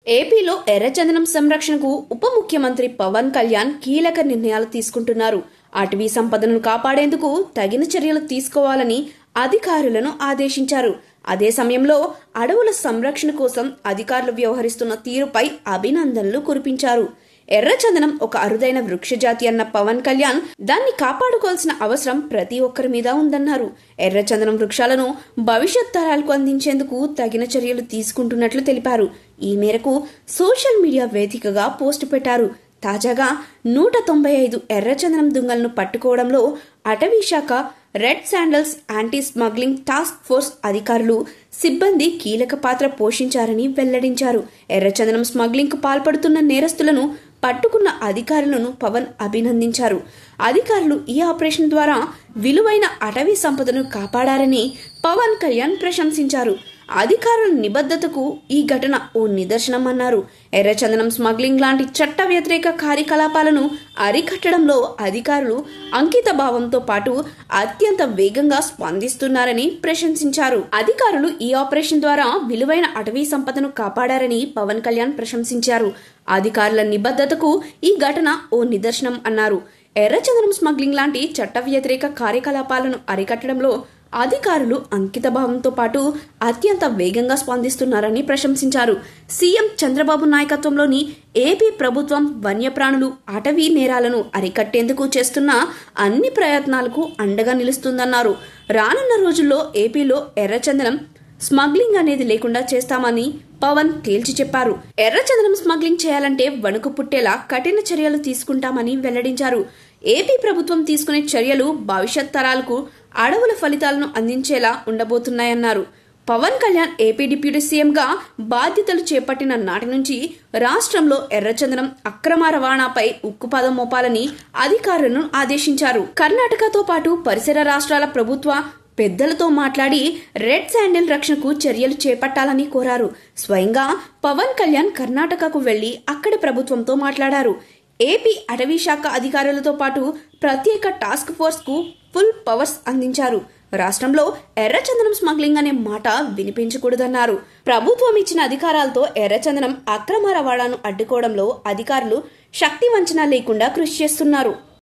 ఏపీలో ఎర్రచందనం సంరక్షణకు ఉప ముఖ్యమంత్రి పవన్ కళ్యాణ్ కీలక నిర్ణయాలు తీసుకుంటున్నారు. అటవీ సంపదను కాపాడేందుకు తగిన చర్యలు తీసుకోవాలని అధికారులను ఆదేశించారు. అదే సమయంలో అడవుల సంరక్షణ కోసం అధికారులు వ్యవహరిస్తున్న తీరుపై అభినందనలు కురిపించారు. ఎర్రచందనం ఒక అరుదైన వృక్షజాతి అన్న పవన్ కళ్యాణ్ దాన్ని కాపాడుకోవాల్సిన అవసరం ప్రతి ఒక్కరి మీద ఉందన్నారు. ఎర్రచందనం వృక్షాలను భవిష్యత్ తరాలకు అందించేందుకు తగిన చర్యలు తీసుకుంటున్నట్లు తెలిపారు. ఈ మేరకు సోషల్ మీడియా వేదికగా పోస్టు పెట్టారు. తాజాగా 195 ఎర్రచందనం దుంగలను పట్టుకోవడంలో అటవీ శాఖ, red sandals anti smuggling task force అధికారులు, సిబ్బంది కీలక పాత్ర పోషించారని వెల్లడించారు. ఎర్రచందనం స్మగ్లింగ్ కు పాల్పడుతున్న నేరస్తులను పట్టుకున్న అధికారులను పవన్ అభినందించారు. అధికారులు ఈ ఆపరేషన్ ద్వారా విలువైన అటవీ సంపదను కాపాడారని పవన్ కళ్యాణ్ ప్రశంసించారు. అధికారుల నిబద్ధతకు ఈ ఘటన ఓ నిదర్శనం అన్నారు. ఎర్రచందనం స్మగ్లింగ్ లాంటి చట్ట వ్యతిరేక కార్యకలాపాలను అరికట్టడంలో అధికారులు అంకిత భావంతో పాటు అత్యంత వేగంగా స్పందిస్తున్నారని ప్రశంసించారు. అధికారులు ఈ ఆపరేషన్ ద్వారా విలువైన అటవీ సంపదను కాపాడారని పవన్ కళ్యాణ్ ప్రశంసించారు. అధికారుల నిబద్ధతకు ఈ ఘటన ఓ నిదర్శనం అన్నారు. ఎర్రచందనం స్మగ్లింగ్ లాంటి చట్ట వ్యతిరేక కార్యకలాపాలను అరికట్టడంలో అధికారులు అంకిత భావంతో పాటు అత్యంత వేగంగా స్పందిస్తున్నారని ప్రశంసించారు. సీఎం చంద్రబాబు నాయకత్వంలోని ఏపీ ప్రభుత్వం వన్యప్రాణులు, అటవీ నేరాలను అరికట్టేందుకు చేస్తున్న అన్ని ప్రయత్నాలకు అండగా నిలుస్తుందన్నారు. రానున్న రోజుల్లో ఏపీలో ఎర్రచందనం స్మగ్లింగ్ అనేది లేకుండా చేస్తామని పవన్ తేల్చి చెప్పారు. ఎర్రచందనం స్మగ్లింగ్ చేయాలంటే వణుకు పుట్టేలా కఠిన చర్యలు తీసుకుంటామని వెల్లడించారు. ఏపీ ప్రభుత్వం తీసుకునే చర్యలు భవిష్యత్ తరాలకు అడవుల ఫలితాలను అందించేలా ఉండబోతున్నాయన్నారు. పవన్ కళ్యాణ్ ఏపీ డిప్యూటీ సీఎంగా బాధ్యతలు చేపట్టిన నాటి నుంచి రాష్ట్రంలో ఎర్రచందనం అక్రమ రవాణాపై ఉక్కుపాదం మోపాలని అధికారులను ఆదేశించారు. కర్ణాటకతో పాటు పరిసర రాష్ట్రాల ప్రభుత్వ పెద్దలతో మాట్లాడి రెడ్ శాండిల్ రక్షణకు చర్యలు చేపట్టాలని కోరారు. స్వయంగా పవన్ కళ్యాణ్ కర్ణాటకకు వెళ్లి అక్కడి ప్రభుత్వంతో మాట్లాడారు. ఏపీ అటవీ శాఖ అధికారులతో పాటు ప్రత్యేక టాస్క్ ఫోర్స్ కు ఫుల్ పవర్స్ అందించారు. రాష్ట్రంలో ఎర్రచందనం స్మగ్లింగ్ అనే మాట వినిపించకూడదన్నారు. ప్రభుత్వం ఇచ్చిన అధికారాలతో ఎర్రచందనం అక్రమ రవాణాను అడ్డుకోవడంలో అధికారులు శక్తి వంచన లేకుండా కృషి చేస్తున్నారు.